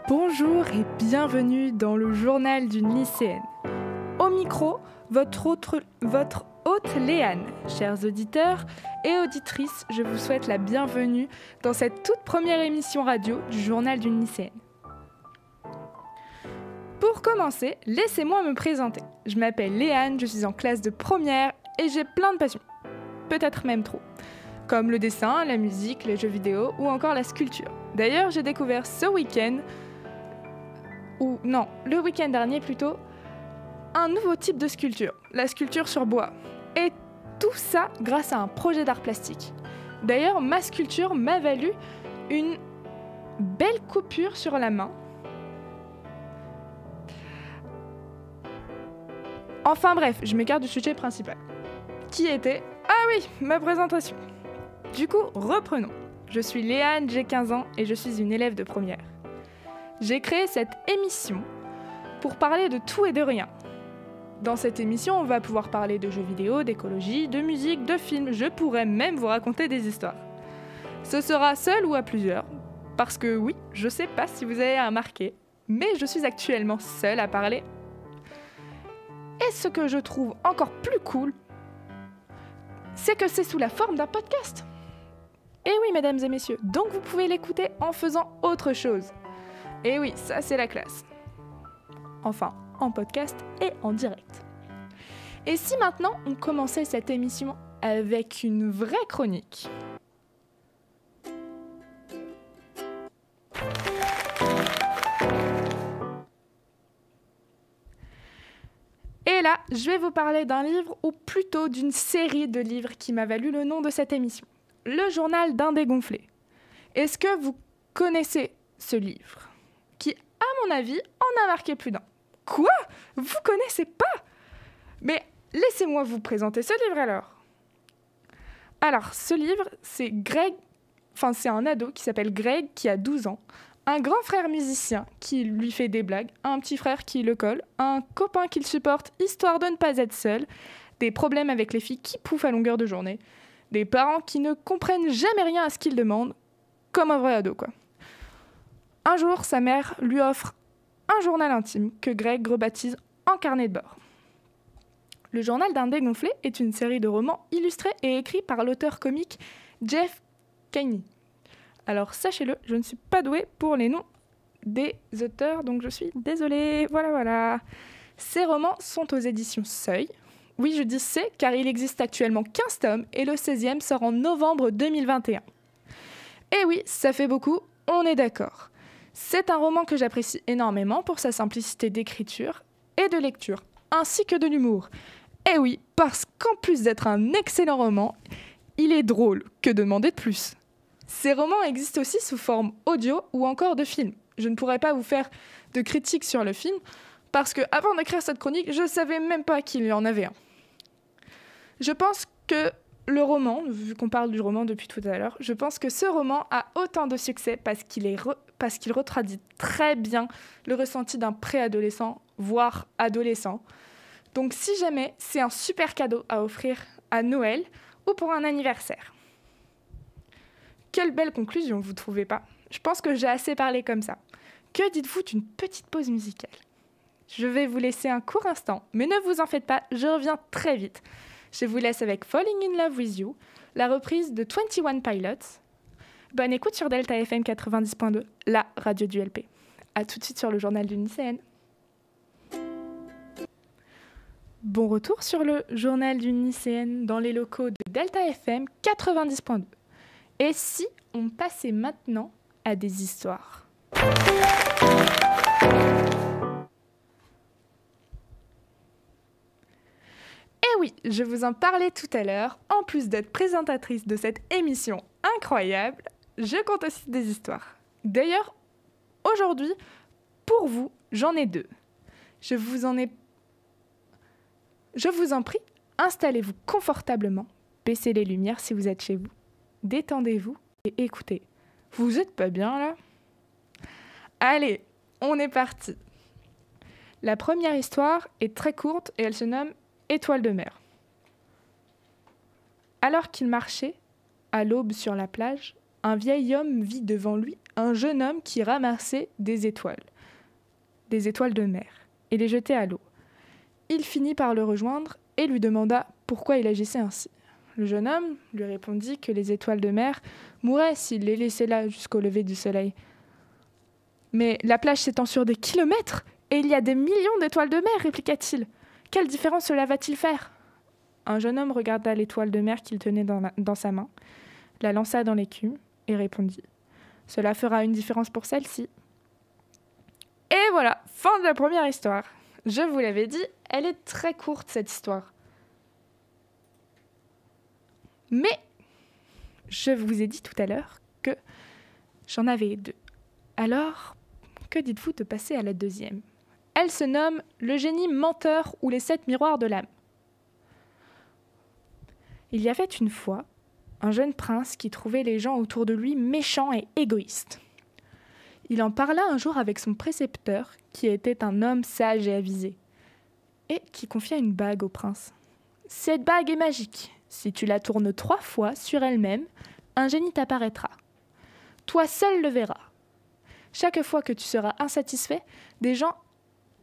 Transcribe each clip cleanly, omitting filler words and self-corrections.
Bonjour et bienvenue dans le journal d'une lycéenne. Au micro, votre hôte Léane. Chers auditeurs et auditrices, je vous souhaite la bienvenue dans cette toute première émission radio du journal d'une lycéenne. Pour commencer, laissez-moi me présenter. Je m'appelle Léane, je suis en classe de première et j'ai plein de passions. Peut-être même trop. Comme le dessin, la musique, les jeux vidéo ou encore la sculpture. D'ailleurs, j'ai découvert le week-end dernier plutôt, un nouveau type de sculpture, la sculpture sur bois. Et tout ça grâce à un projet d'art plastique. D'ailleurs, ma sculpture m'a valu une belle coupure sur la main. Enfin bref, je m'écarte du sujet principal. Qui était... Ah oui, ma présentation. Du coup, reprenons. Je suis Léane, j'ai 15 ans et je suis une élève de première. J'ai créé cette émission pour parler de tout et de rien. Dans cette émission, on va pouvoir parler de jeux vidéo, d'écologie, de musique, de films. Je pourrais même vous raconter des histoires. Ce sera seul ou à plusieurs, parce que oui, je sais pas si vous avez remarqué, mais je suis actuellement seule à parler. Et ce que je trouve encore plus cool, c'est que c'est sous la forme d'un podcast. Et oui, mesdames et messieurs, donc vous pouvez l'écouter en faisant autre chose. Et oui, ça c'est la classe. Enfin, en podcast et en direct. Et si maintenant on commençait cette émission avec une vraie chronique ? Et là, je vais vous parler d'un livre, ou plutôt d'une série de livres qui m'a valu le nom de cette émission. Le journal d'un dégonflé. Est-ce que vous connaissez ce livre ? Qui, à mon avis, en a marqué plus d'un. Quoi ? Vous connaissez pas ? Mais laissez-moi vous présenter ce livre alors. Alors, ce livre, c'est un ado qui s'appelle Greg, qui a 12 ans, un grand frère musicien qui lui fait des blagues, un petit frère qui le colle, un copain qu'il supporte histoire de ne pas être seul, des problèmes avec les filles qui pouffent à longueur de journée, des parents qui ne comprennent jamais rien à ce qu'il demande, comme un vrai ado, quoi. Un jour, sa mère lui offre un journal intime que Greg rebaptise en carnet de bord. Le journal d'un dégonflé est une série de romans illustrés et écrits par l'auteur comique Jeff Kaney. Alors sachez-le, je ne suis pas douée pour les noms des auteurs, donc je suis désolée. Voilà. Ces romans sont aux éditions Seuil. Oui, je dis c'est car il existe actuellement 15 tomes et le 16e sort en novembre 2021. Et oui, ça fait beaucoup, on est d'accord. C'est un roman que j'apprécie énormément pour sa simplicité d'écriture et de lecture, ainsi que de l'humour. Et oui, parce qu'en plus d'être un excellent roman, il est drôle, que demander de plus ? Ces romans existent aussi sous forme audio ou encore de film. Je ne pourrais pas vous faire de critique sur le film, parce que avant d'écrire cette chronique, je ne savais même pas qu'il y en avait un. Je pense que le roman, vu qu'on parle du roman depuis tout à l'heure, je pense que ce roman a autant de succès parce qu'il retraduit très bien le ressenti d'un préadolescent, voire adolescent. Donc si jamais, c'est un super cadeau à offrir à Noël ou pour un anniversaire. Quelle belle conclusion, vous ne trouvez pas ? Je pense que j'ai assez parlé comme ça. Que dites-vous d'une petite pause musicale ? Je vais vous laisser un court instant, mais ne vous en faites pas, je reviens très vite. Je vous laisse avec Falling in Love with You, la reprise de 21 Pilots. Bonne écoute sur Delta FM 90.2, la radio du LP. A tout de suite sur le journal d'une lycéenne. Bon retour sur le journal d'une lycéenne dans les locaux de Delta FM 90.2. Et si on passait maintenant à des histoires ? Et oui, je vous en parlais tout à l'heure, en plus d'être présentatrice de cette émission incroyable, je compte aussi des histoires. D'ailleurs, aujourd'hui, pour vous, j'en ai deux. Je vous en prie, installez-vous confortablement, baissez les lumières si vous êtes chez vous, détendez-vous et écoutez. Vous êtes pas bien là ? Allez, on est parti. La première histoire est très courte et elle se nomme Étoile de mer. Alors qu'il marchait, à l'aube sur la plage, un vieil homme vit devant lui un jeune homme qui ramassait des étoiles de mer, et les jetait à l'eau. Il finit par le rejoindre et lui demanda pourquoi il agissait ainsi. Le jeune homme lui répondit que les étoiles de mer mourraient s'il les laissait là jusqu'au lever du soleil. « Mais la plage s'étend sur des kilomètres, et il y a des millions d'étoiles de mer, répliqua-t-il. Quelle différence cela va-t-il faire ?» Un jeune homme regarda l'étoile de mer qu'il tenait dans sa main, la lança dans l'écume et répondit « Cela fera une différence pour celle-ci. » Et voilà, fin de la première histoire. Je vous l'avais dit, elle est très courte cette histoire. Mais je vous ai dit tout à l'heure que j'en avais 2. Alors, que dites-vous de passer à la deuxième ? Elle se nomme Le génie menteur ou les 7 miroirs de l'âme. Il y avait une fois un jeune prince qui trouvait les gens autour de lui méchants et égoïstes. Il en parla un jour avec son précepteur, qui était un homme sage et avisé, et qui confia une bague au prince. « Cette bague est magique. Si tu la tournes 3 fois sur elle-même, un génie t'apparaîtra. Toi seul le verras. Chaque fois que tu seras insatisfait, des gens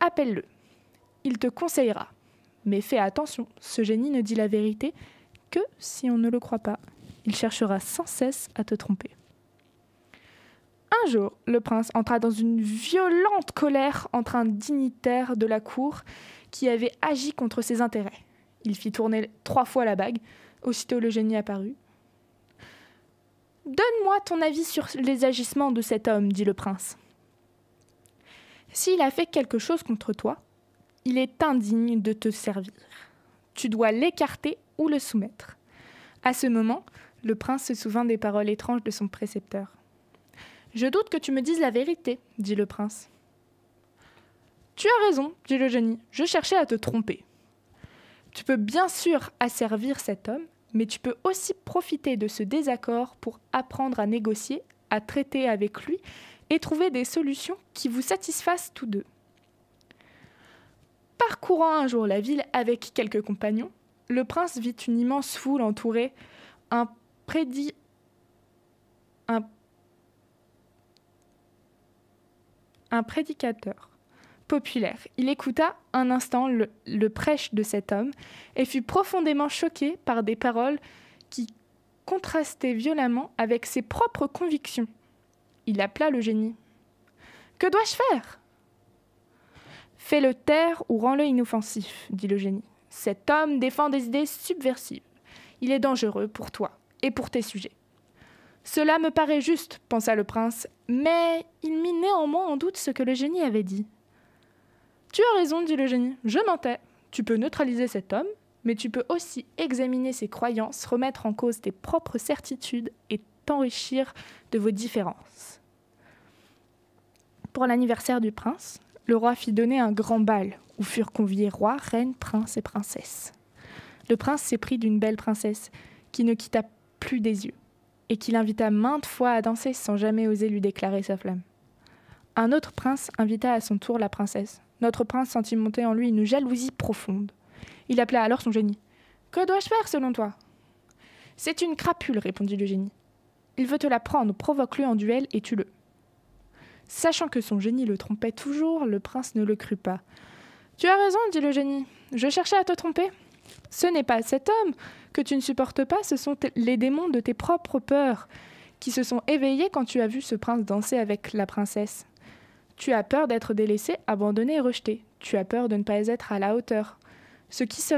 appelle-le. Il te conseillera. Mais fais attention, ce génie ne dit la vérité que si on ne le croit pas. Il cherchera sans cesse à te tromper. » Un jour, le prince entra dans une violente colère entre un dignitaire de la cour qui avait agi contre ses intérêts. Il fit tourner 3 fois la bague. Aussitôt le génie apparut. « Donne-moi ton avis sur les agissements de cet homme, dit le prince. S'il a fait quelque chose contre toi, il est indigne de te servir. Tu dois l'écarter ou le soumettre. » À ce moment, le prince se souvint des paroles étranges de son précepteur. « Je doute que tu me dises la vérité, dit le prince. »« Tu as raison, dit le génie, je cherchais à te tromper. Tu peux bien sûr asservir cet homme, mais tu peux aussi profiter de ce désaccord pour apprendre à négocier, à traiter avec lui et trouver des solutions qui vous satisfassent tous deux. » Parcourant un jour la ville avec quelques compagnons, le prince vit une immense foule entourer un prédicateur populaire. Il écouta un instant le prêche de cet homme et fut profondément choqué par des paroles qui contrastaient violemment avec ses propres convictions. Il appela le génie. « Que dois-je faire ?»« Fais-le taire ou rends-le inoffensif, dit le génie. Cet homme défend des idées subversives. Il est dangereux pour toi et pour tes sujets. » Cela me paraît juste, pensa le prince, mais il mit néanmoins en doute ce que le génie avait dit. Tu as raison, dit le génie, je mentais. Tu peux neutraliser cet homme, mais tu peux aussi examiner ses croyances, remettre en cause tes propres certitudes et t'enrichir de vos différences. Pour l'anniversaire du prince, le roi fit donner un grand bal où furent conviés rois, reines, princes et princesses. Le prince s'éprit d'une belle princesse qui ne quitta plus des yeux et qui l'invita maintes fois à danser sans jamais oser lui déclarer sa flamme. Un autre prince invita à son tour la princesse. Notre prince sentit monter en lui une jalousie profonde. Il appela alors son génie. « Que dois-je faire selon toi ?»« C'est une crapule, répondit le génie. Il veut te la prendre, provoque-le en duel et tue-le. » Sachant que son génie le trompait toujours, le prince ne le crut pas. « Tu as raison, dit le génie. Je cherchais à te tromper. Ce n'est pas cet homme que tu ne supportes pas, ce sont les démons de tes propres peurs qui se sont éveillés quand tu as vu ce prince danser avec la princesse. Tu as peur d'être délaissé, abandonné et rejeté. Tu as peur de ne pas être à la hauteur. Ce qui se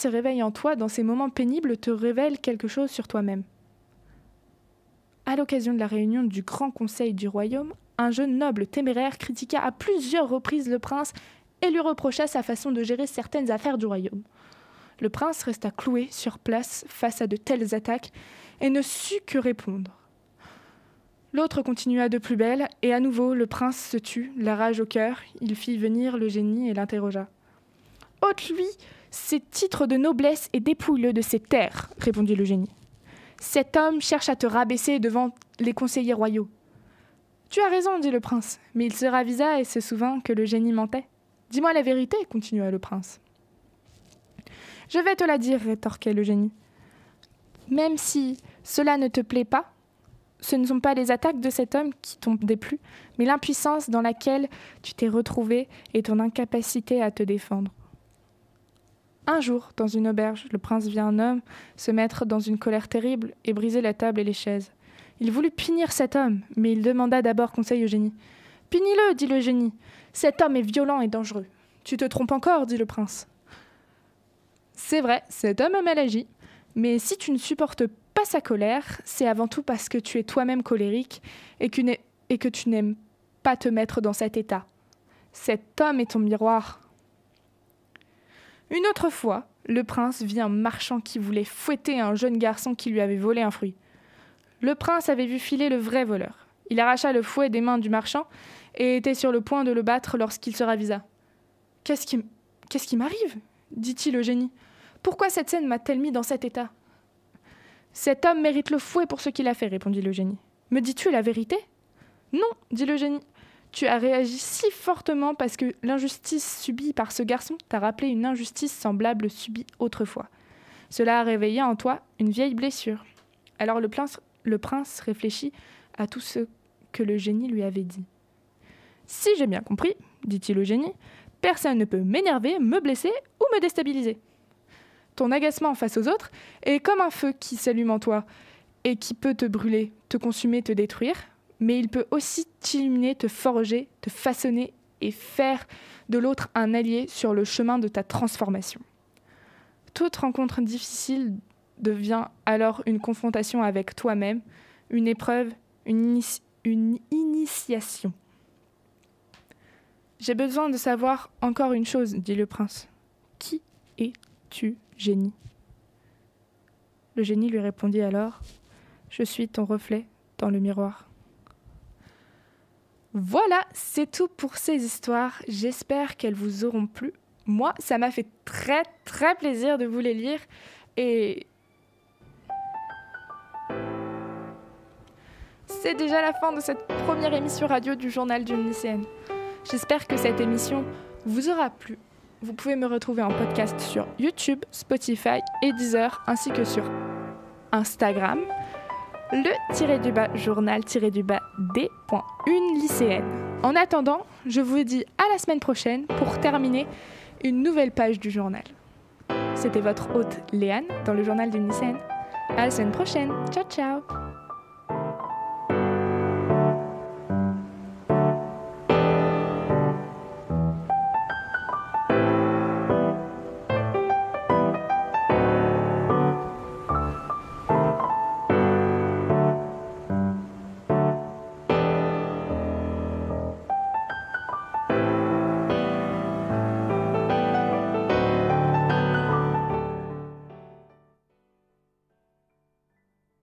réveille en toi dans ces moments pénibles te révèle quelque chose sur toi-même. » À l'occasion de la réunion du Grand Conseil du Royaume, un jeune noble téméraire critiqua à plusieurs reprises le prince et lui reprocha sa façon de gérer certaines affaires du royaume. Le prince resta cloué sur place face à de telles attaques et ne sut que répondre. L'autre continua de plus belle, et à nouveau le prince se tut, la rage au cœur. Il fit venir le génie et l'interrogea. « Ôte-lui ses titres de noblesse et dépouille-le de ses terres, » répondit le génie. « Cet homme cherche à te rabaisser devant les conseillers royaux. »« Tu as raison, dit le prince, mais il se ravisa et se souvint que le génie mentait. »« Dis-moi la vérité, continua le prince. »« Je vais te la dire, rétorquait le génie. Même si cela ne te plaît pas, ce ne sont pas les attaques de cet homme qui t'ont déplu, mais l'impuissance dans laquelle tu t'es retrouvé et ton incapacité à te défendre. Un jour, dans une auberge, le prince vit un homme se mettre dans une colère terrible et briser la table et les chaises. Il voulut punir cet homme, mais il demanda d'abord conseil au génie. « Punis-le, dit le génie. Cet homme est violent et dangereux. »« Tu te trompes encore, dit le prince. »« C'est vrai, cet homme a mal agi, mais si tu ne supportes pas sa colère, c'est avant tout parce que tu es toi-même colérique et que tu n'aimes pas te mettre dans cet état. Cet homme est ton miroir. » Une autre fois, le prince vit un marchand qui voulait fouetter un jeune garçon qui lui avait volé un fruit. Le prince avait vu filer le vrai voleur. Il arracha le fouet des mains du marchand et était sur le point de le battre lorsqu'il se ravisa. « Qu'est-ce qui m'arrive ?» dit-il au génie. « Pourquoi cette scène m'a-t-elle mis dans cet état ?»« Cet homme mérite le fouet pour ce qu'il a fait, répondit le génie. Me dis-tu la vérité ? Non, dit le génie. Tu as réagi si fortement parce que l'injustice subie par ce garçon t'a rappelé une injustice semblable subie autrefois. Cela a réveillé en toi une vieille blessure. Alors le prince réfléchit à tout ce que le génie lui avait dit. Si j'ai bien compris, dit-il au génie, personne ne peut m'énerver, me blesser ou me déstabiliser. Ton agacement face aux autres est comme un feu qui s'allume en toi et qui peut te brûler, te consumer, te détruire, mais il peut aussi t'illuminer, te forger, te façonner et faire de l'autre un allié sur le chemin de ta transformation. Toute rencontre difficile devient alors une confrontation avec toi-même, une épreuve, une initiation. « J'ai besoin de savoir encore une chose, dit le prince. Qui es-tu, génie ? » Le génie lui répondit alors, « Je suis ton reflet dans le miroir. » Voilà, c'est tout pour ces histoires. J'espère qu'elles vous auront plu. Moi, ça m'a fait très, très plaisir de vous les lire. Et c'est déjà la fin de cette première émission radio du Journal d'une lycéenne. J'espère que cette émission vous aura plu. Vous pouvez me retrouver en podcast sur YouTube, Spotify et Deezer, ainsi que sur Instagram, le _journal_d.une lycéenne. En attendant, je vous dis à la semaine prochaine pour terminer une nouvelle page du journal. C'était votre hôte Léane dans le Journal d'une lycéenne. À la semaine prochaine. Ciao, ciao!